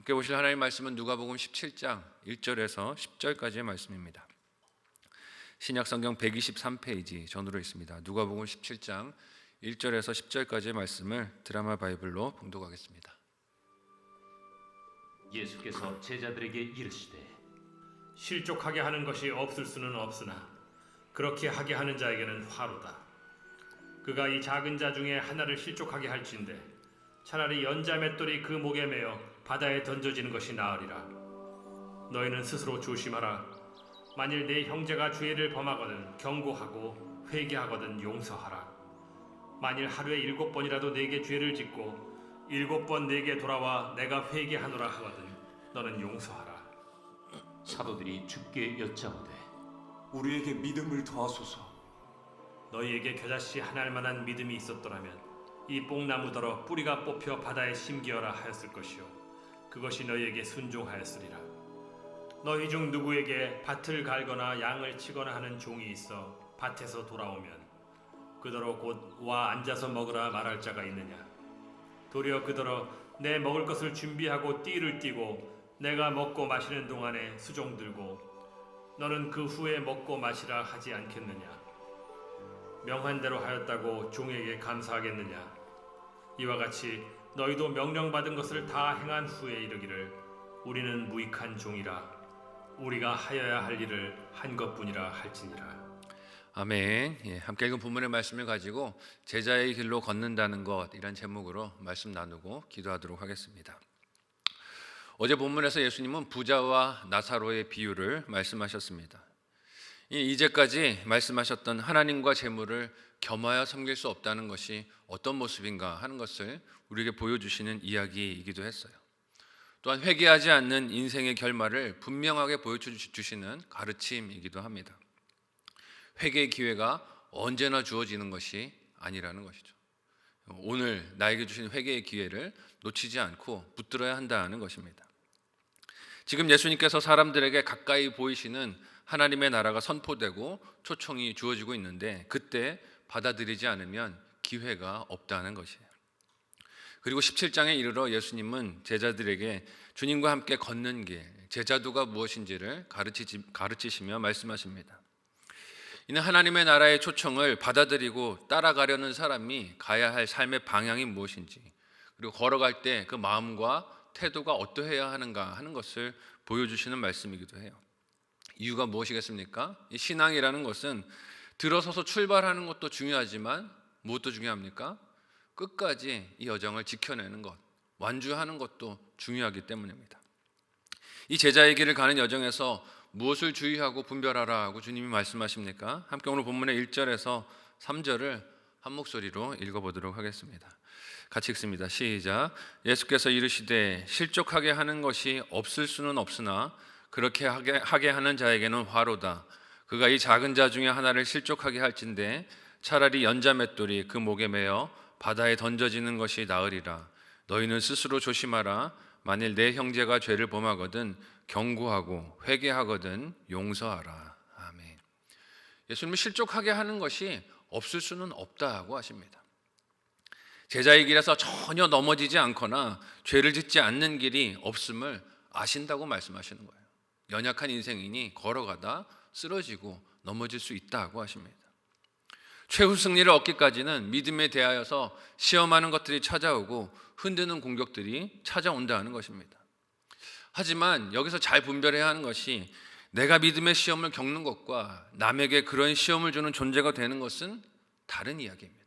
함께 보실 하나님의 말씀은 누가복음 17장 1절에서 10절까지의 말씀입니다. 신약성경 123페이지 전으로 있습니다. 누가복음 17장 1절에서 10절까지의 말씀을 드라마 바이블로 봉독하겠습니다. 예수께서 제자들에게 이르시되 실족하게 하는 것이 없을 수는 없으나 그렇게 하게 하는 자에게는 화로다. 그가 이 작은 자 중에 하나를 실족하게 할진대 차라리 연자 맷돌이 그 목에 매어 바다에 던져지는 것이 나으리라. 너희는 스스로 조심하라. 만일 네 형제가 죄를 범하거든 경고하고 회개하거든 용서하라. 만일 하루에 7번이라도 네게 죄를 짓고 7번 네게 돌아와 내가 회개하노라 하거든 너는 용서하라. 사도들이 주께 여짜오되 우리에게 믿음을 더하소서. 너희에게 겨자씨 하나일 만한 믿음이 있었더라면 이 뽕나무더러 뿌리가 뽑혀 바다에 심기어라 하였을 것이요 그것이 너희에게 순종하였으리라. 너희 중 누구에게 밭을 갈거나 양을 치거나 하는 종이 있어 밭에서 돌아오면 그더러 곧 와 앉아서 먹으라 말할 자가 있느냐? 도리어 그더러 내 먹을 것을 준비하고 띠를 띠고 내가 먹고 마시는 동안에 수종 들고 너는 그 후에 먹고 마시라 하지 않겠느냐? 명한 대로 하였다고 종에게 감사하겠느냐? 이와 같이 너희도 명령받은 것을 다 행한 후에 이르기를 우리는 무익한 종이라 우리가 하여야 할 일을 한 것뿐이라 할지니라. 아멘. 함께 읽은 본문의 말씀을 가지고 제자의 길로 걷는다는 것, 이란 제목으로 말씀 나누고 기도하도록 하겠습니다. 어제 본문에서 예수님은 부자와 나사로의 비유를 말씀하셨습니다. 이제까지 말씀하셨던 하나님과 재물을 겸하여 섬길 수 없다는 것이 어떤 모습인가 하는 것을 우리에게 보여주시는 이야기이기도 했어요. 또한 회개하지 않는 인생의 결말을 분명하게 보여주시는 가르침이기도 합니다. 회개의 기회가 언제나 주어지는 것이 아니라는 것이죠. 오늘 나에게 주신 회개의 기회를 놓치지 않고 붙들어야 한다는 것입니다. 지금 예수님께서 사람들에게 가까이 보이시는 하나님의 나라가 선포되고 초청이 주어지고 있는데 그때 받아들이지 않으면 기회가 없다는 것이에요. 그리고 17장에 이르러 예수님은 제자들에게 주님과 함께 걷는 길, 제자도가 무엇인지를 가르치시며 말씀하십니다. 이는 하나님의 나라의 초청을 받아들이고 따라가려는 사람이 가야 할 삶의 방향이 무엇인지, 그리고 걸어갈 때 그 마음과 태도가 어떠해야 하는가 하는 것을 보여주시는 말씀이기도 해요. 이유가 무엇이겠습니까? 이 신앙이라는 것은 들어서서 출발하는 것도 중요하지만 무엇도 중요합니까? 끝까지 이 여정을 지켜내는 것, 완주하는 것도 중요하기 때문입니다. 이 제자의 길을 가는 여정에서 무엇을 주의하고 분별하라 하고 주님이 말씀하십니까? 함께 오늘 본문의 1절에서 3절을 한 목소리로 읽어보도록 하겠습니다. 같이 읽습니다. 시작. 예수께서 이르시되 실족하게 하는 것이 없을 수는 없으나 그렇게 하게 하는 자에게는 화로다. 그가 이 작은 자 중에 하나를 실족하게 할진대 차라리 연자 맷돌이 그 목에 매어 바다에 던져지는 것이 나으리라. 너희는 스스로 조심하라. 만일 내 형제가 죄를 범하거든 경고하고 회개하거든 용서하라. 아멘. 예수님은 실족하게 하는 것이 없을 수는 없다고 하십니다. 제자의 길에서 전혀 넘어지지 않거나 죄를 짓지 않는 길이 없음을 아신다고 말씀하시는 거예요. 연약한 인생이니 걸어가다 쓰러지고 넘어질 수 있다고 하십니다. 최후 승리를 얻기까지는 믿음에 대하여서 시험하는 것들이 찾아오고 흔드는 공격들이 찾아온다는 것입니다. 하지만 여기서 잘 분별해야 하는 것이 내가 믿음의 시험을 겪는 것과 남에게 그런 시험을 주는 존재가 되는 것은 다른 이야기입니다.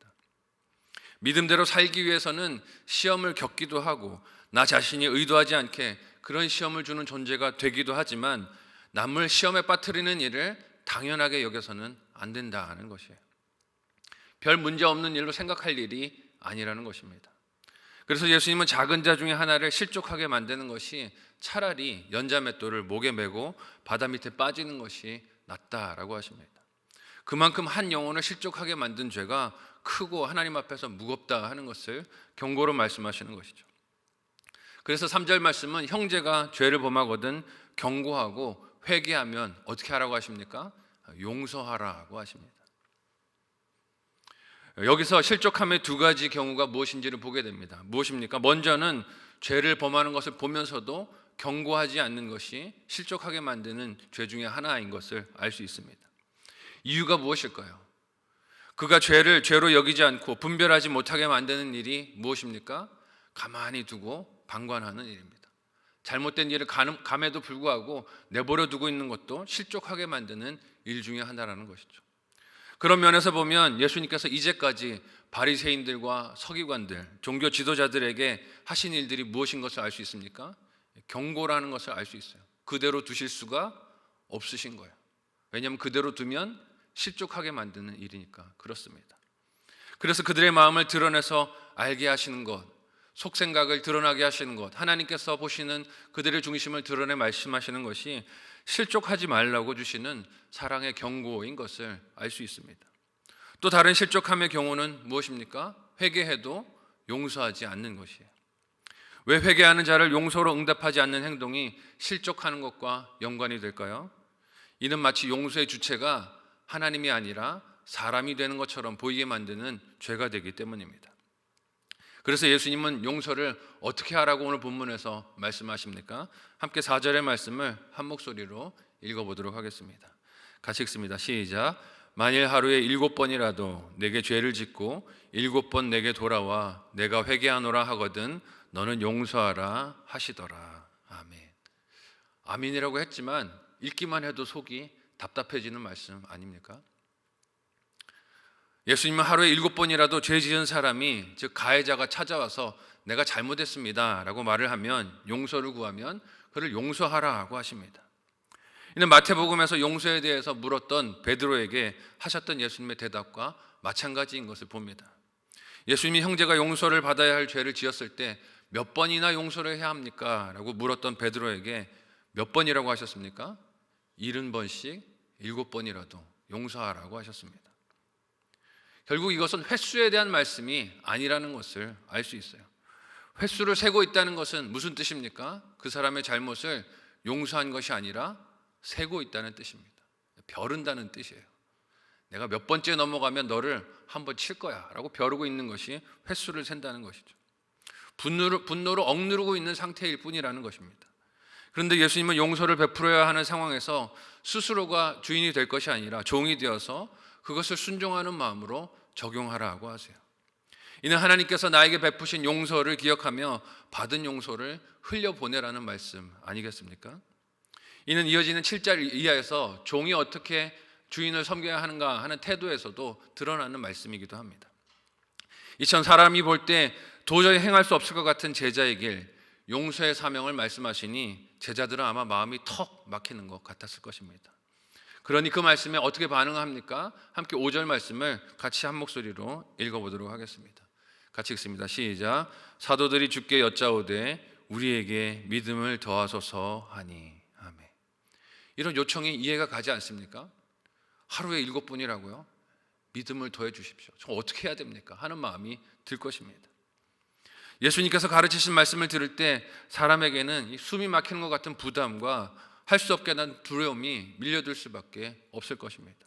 믿음대로 살기 위해서는 시험을 겪기도 하고 나 자신이 의도하지 않게 그런 시험을 주는 존재가 되기도 하지만 남을 시험에 빠뜨리는 일을 당연하게 여겨서는 안 된다는 것이에요. 별 문제 없는 일로 생각할 일이 아니라는 것입니다. 그래서 예수님은 작은 자 중에 하나를 실족하게 만드는 것이 차라리 연자 맷돌을 목에 메고 바다 밑에 빠지는 것이 낫다라고 하십니다. 그만큼 한 영혼을 실족하게 만든 죄가 크고 하나님 앞에서 무겁다 하는 것을 경고로 말씀하시는 것이죠. 그래서 3절 말씀은 형제가 죄를 범하거든 경고하고 회개하면 어떻게 하라고 하십니까? 용서하라고 하십니다. 여기서 실족함의 두 가지 경우가 무엇인지를 보게 됩니다. 무엇입니까? 먼저는 죄를 범하는 것을 보면서도 경고하지 않는 것이 실족하게 만드는 죄 중에 하나인 것을 알 수 있습니다. 이유가 무엇일까요? 그가 죄를 죄로 여기지 않고 분별하지 못하게 만드는 일이 무엇입니까? 가만히 두고 방관하는 일입니다. 잘못된 일을 감에도 불구하고 내버려 두고 있는 것도 실족하게 만드는 일 중에 하나라는 것이죠. 그런 면에서 보면 예수님께서 이제까지 바리새인들과 서기관들, 종교 지도자들에게 하신 일들이 무엇인 것을 알 수 있습니까? 경고라는 것을 알 수 있어요. 그대로 두실 수가 없으신 거예요. 왜냐하면 그대로 두면 실족하게 만드는 일이니까 그렇습니다. 그래서 그들의 마음을 드러내서 알게 하시는 것, 속생각을 드러나게 하시는 것, 하나님께서 보시는 그들의 중심을 드러내 말씀하시는 것이 실족하지 말라고 주시는 사랑의 경고인 것을 알 수 있습니다. 또 다른 실족함의 경우는 무엇입니까? 회개해도 용서하지 않는 것이에요. 왜 회개하는 자를 용서로 응답하지 않는 행동이 실족하는 것과 연관이 될까요? 이는 마치 용서의 주체가 하나님이 아니라 사람이 되는 것처럼 보이게 만드는 죄가 되기 때문입니다. 그래서 예수님은 용서를 어떻게 하라고 오늘 본문에서 말씀하십니까? 함께 4절의 말씀을 한 목소리로 읽어보도록 하겠습니다. 같이 읽습니다. 시작. 만일 하루에 7번이라도 내게 죄를 짓고 7번 내게 돌아와 내가 회개하노라 하거든 너는 용서하라 하시더라. 아멘. 아멘이라고 했지만 읽기만 해도 속이 답답해지는 말씀 아닙니까? 예수님은 하루에 7번이라도 죄 지은 사람이, 즉 가해자가 찾아와서 내가 잘못했습니다 라고 말을 하면, 용서를 구하면 그를 용서하라고 하십니다. 이는 마태복음에서 용서에 대해서 물었던 베드로에게 하셨던 예수님의 대답과 마찬가지인 것을 봅니다. 예수님이 형제가 용서를 받아야 할 죄를 지었을 때 몇 번이나 용서를 해야 합니까? 라고 물었던 베드로에게 몇 번이라고 하셨습니까? 70번씩 7번이라도 용서하라고 하셨습니다. 결국 이것은 횟수에 대한 말씀이 아니라는 것을 알 수 있어요. 횟수를 세고 있다는 것은 무슨 뜻입니까? 그 사람의 잘못을 용서한 것이 아니라 세고 있다는 뜻입니다. 벼른다는 뜻이에요. 내가 몇 번째 넘어가면 너를 한 번 칠 거야 라고 벼르고 있는 것이 횟수를 센다는 것이죠. 분노로 억누르고 있는 상태일 뿐이라는 것입니다. 그런데 예수님은 용서를 베풀어야 하는 상황에서 스스로가 주인이 될 것이 아니라 종이 되어서 그것을 순종하는 마음으로 적용하라고 하세요. 이는 하나님께서 나에게 베푸신 용서를 기억하며 받은 용서를 흘려보내라는 말씀 아니겠습니까? 이는 이어지는 7절 이하에서 종이 어떻게 주인을 섬겨야 하는가 하는 태도에서도 드러나는 말씀이기도 합니다. 이처럼 사람이 볼 때 도저히 행할 수 없을 것 같은 제자의 길, 용서의 사명을 말씀하시니 제자들은 아마 마음이 턱 막히는 것 같았을 것입니다. 그러니 그 말씀에 어떻게 반응합니까? 함께 5절 말씀을 같이 한 목소리로 읽어보도록 하겠습니다. 같이 읽습니다. 시작. 사도들이 주께 여짜오되 우리에게 믿음을 더하소서 하니. 아멘. 이런 요청이 이해가 가지 않습니까? 하루에 7번이라고요? 믿음을 더해 주십시오. 저 어떻게 해야 됩니까? 하는 마음이 들 것입니다. 예수님께서 가르치신 말씀을 들을 때 사람에게는 이 숨이 막히는 것 같은 부담과 할 수 없게 난 두려움이 밀려들 수밖에 없을 것입니다.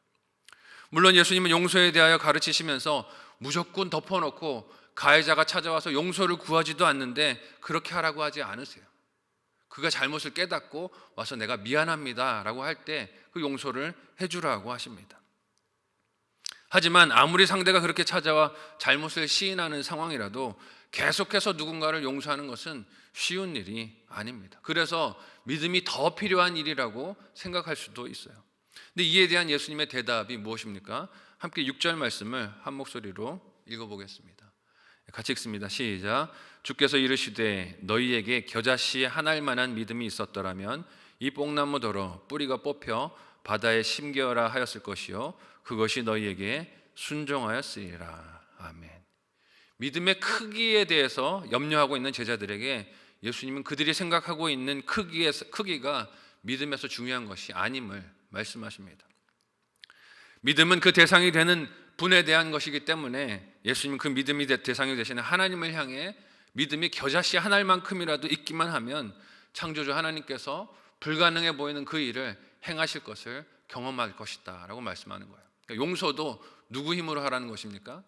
물론 예수님은 용서에 대하여 가르치시면서 무조건 덮어놓고 가해자가 찾아와서 용서를 구하지도 않는데 그렇게 하라고 하지 않으세요. 그가 잘못을 깨닫고 와서 내가 미안합니다 라고 할 때 그 용서를 해주라고 하십니다. 하지만 아무리 상대가 그렇게 찾아와 잘못을 시인하는 상황이라도 계속해서 누군가를 용서하는 것은 쉬운 일이 아닙니다. 그래서 믿음이 더 필요한 일이라고 생각할 수도 있어요. 근데 이에 대한 예수님의 대답이 무엇입니까? 함께 6절 말씀을 한 목소리로 읽어보겠습니다. 같이 읽습니다. 시작. 주께서 이르시되 너희에게 겨자씨 하나일 만한 믿음이 있었더라면 이 뽕나무더러 뿌리가 뽑혀 바다에 심겨라 하였을 것이요 그것이 너희에게 순종하였으리라. 아멘. 믿음의 크기에 대해서 염려하고 있는 제자들에게 예수님은 그들이 생각하고 있는 크기가 믿음에서 중요한 것이 아님을 말씀하십니다. 믿음은 그 대상이 되는 분에 대한 것이기 때문에 예수님은 그 믿음이 대상이 되시는 하나님을 향해 믿음이 겨자씨 하나만큼이라도 있기만 하면 창조주 하나님께서 불가능해 보이는 그 일을 행하실 것을 경험할 것이다 라고 말씀하는 거예요. 그러니까 용서도 누구 힘으로 하라는 것입니까?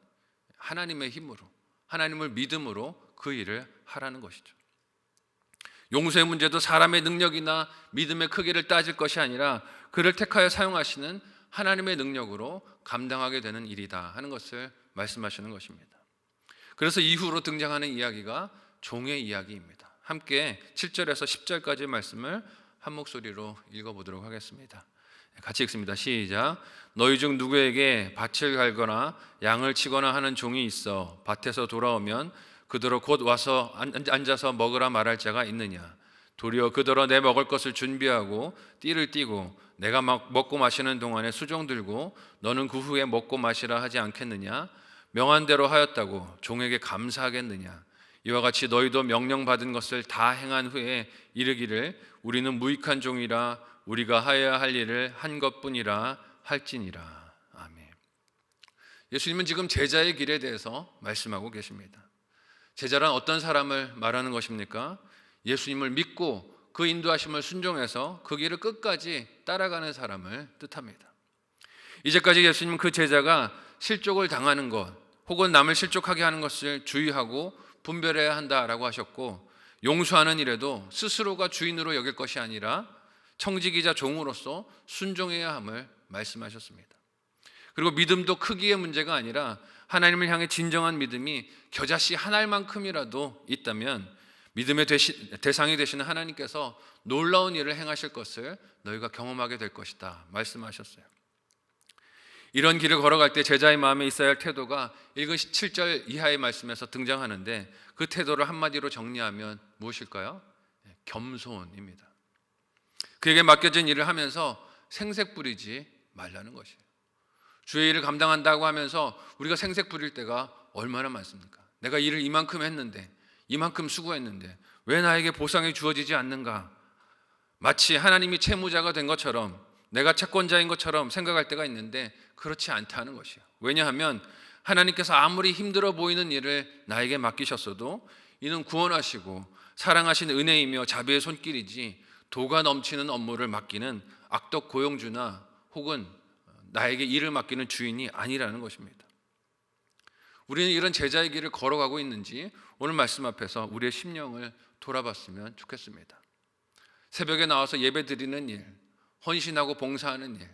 하나님의 힘으로, 하나님을 믿음으로 그 일을 하라는 것이죠. 용서의 문제도 사람의 능력이나 믿음의 크기를 따질 것이 아니라 그를 택하여 사용하시는 하나님의 능력으로 감당하게 되는 일이다 하는 것을 말씀하시는 것입니다. 그래서 이후로 등장하는 이야기가 종의 이야기입니다. 함께 7절에서 10절까지의 말씀을 한 목소리로 읽어보도록 하겠습니다. 같이 읽습니다. 시작. 너희 중 누구에게 밭을 갈거나 양을 치거나 하는 종이 있어 밭에서 돌아오면 그더러 곧 와서 앉아서 먹으라 말할 자가 있느냐? 도리어 그더러 내 먹을 것을 준비하고 띠를 띠고 내가 막 먹고 마시는 동안에 수종 들고 너는 그 후에 먹고 마시라 하지 않겠느냐? 명한 대로 하였다고 종에게 감사하겠느냐? 이와 같이 너희도 명령받은 것을 다 행한 후에 이르기를 우리는 무익한 종이라 우리가 하여야 할 일을 한 것뿐이라 할지니라. 아멘. 예수님은 지금 제자의 길에 대해서 말씀하고 계십니다. 제자란 어떤 사람을 말하는 것입니까? 예수님을 믿고 그 인도하심을 순종해서 그 길을 끝까지 따라가는 사람을 뜻합니다. 이제까지 예수님은 그 제자가 실족을 당하는 것 혹은 남을 실족하게 하는 것을 주의하고 분별해야 한다라고 하셨고, 용서하는 일에도 스스로가 주인으로 여길 것이 아니라 청지기자 종으로서 순종해야 함을 말씀하셨습니다. 그리고 믿음도 크기의 문제가 아니라 하나님을 향해 진정한 믿음이 겨자씨 한 알만큼이라도 있다면 믿음의 대상이 되시는 하나님께서 놀라운 일을 행하실 것을 너희가 경험하게 될 것이다 말씀하셨어요. 이런 길을 걸어갈 때 제자의 마음에 있어야 할 태도가 읽은 7절 이하의 말씀에서 등장하는데, 그 태도를 한마디로 정리하면 무엇일까요? 겸손입니다. 그에게 맡겨진 일을 하면서 생색 부리지 말라는 것이에요. 주의 일을 감당한다고 하면서 우리가 생색 부릴 때가 얼마나 많습니까? 내가 일을 이만큼 했는데, 이만큼 수고했는데 왜 나에게 보상이 주어지지 않는가? 마치 하나님이 채무자가 된 것처럼, 내가 채권자인 것처럼 생각할 때가 있는데 그렇지 않다는 것이에요. 왜냐하면 하나님께서 아무리 힘들어 보이는 일을 나에게 맡기셨어도 이는 구원하시고 사랑하신 은혜이며 자비의 손길이지 도가 넘치는 업무를 맡기는 악덕 고용주나 혹은 나에게 일을 맡기는 주인이 아니라는 것입니다. 우리는 이런 제자의 길을 걸어가고 있는지 오늘 말씀 앞에서 우리의 심령을 돌아봤으면 좋겠습니다. 새벽에 나와서 예배 드리는 일, 헌신하고 봉사하는 일,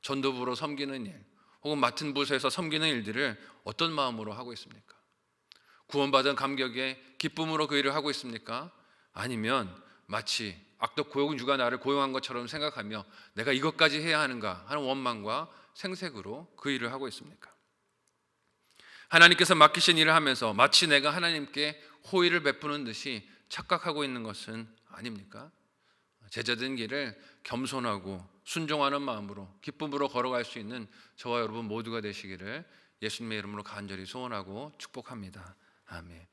전도부로 섬기는 일, 혹은 맡은 부서에서 섬기는 일들을 어떤 마음으로 하고 있습니까? 구원받은 감격에 기쁨으로 그 일을 하고 있습니까? 아니면 마치 악덕 고용주가 나를 고용한 것처럼 생각하며 내가 이것까지 해야 하는가 하는 원망과 생색으로 그 일을 하고 있습니까? 하나님께서 맡기신 일을 하면서 마치 내가 하나님께 호의를 베푸는 듯이 착각하고 있는 것은 아닙니까? 제자된 길을 겸손하고 순종하는 마음으로 기쁨으로 걸어갈 수 있는 저와 여러분 모두가 되시기를 예수님의 이름으로 간절히 소원하고 축복합니다. 아멘.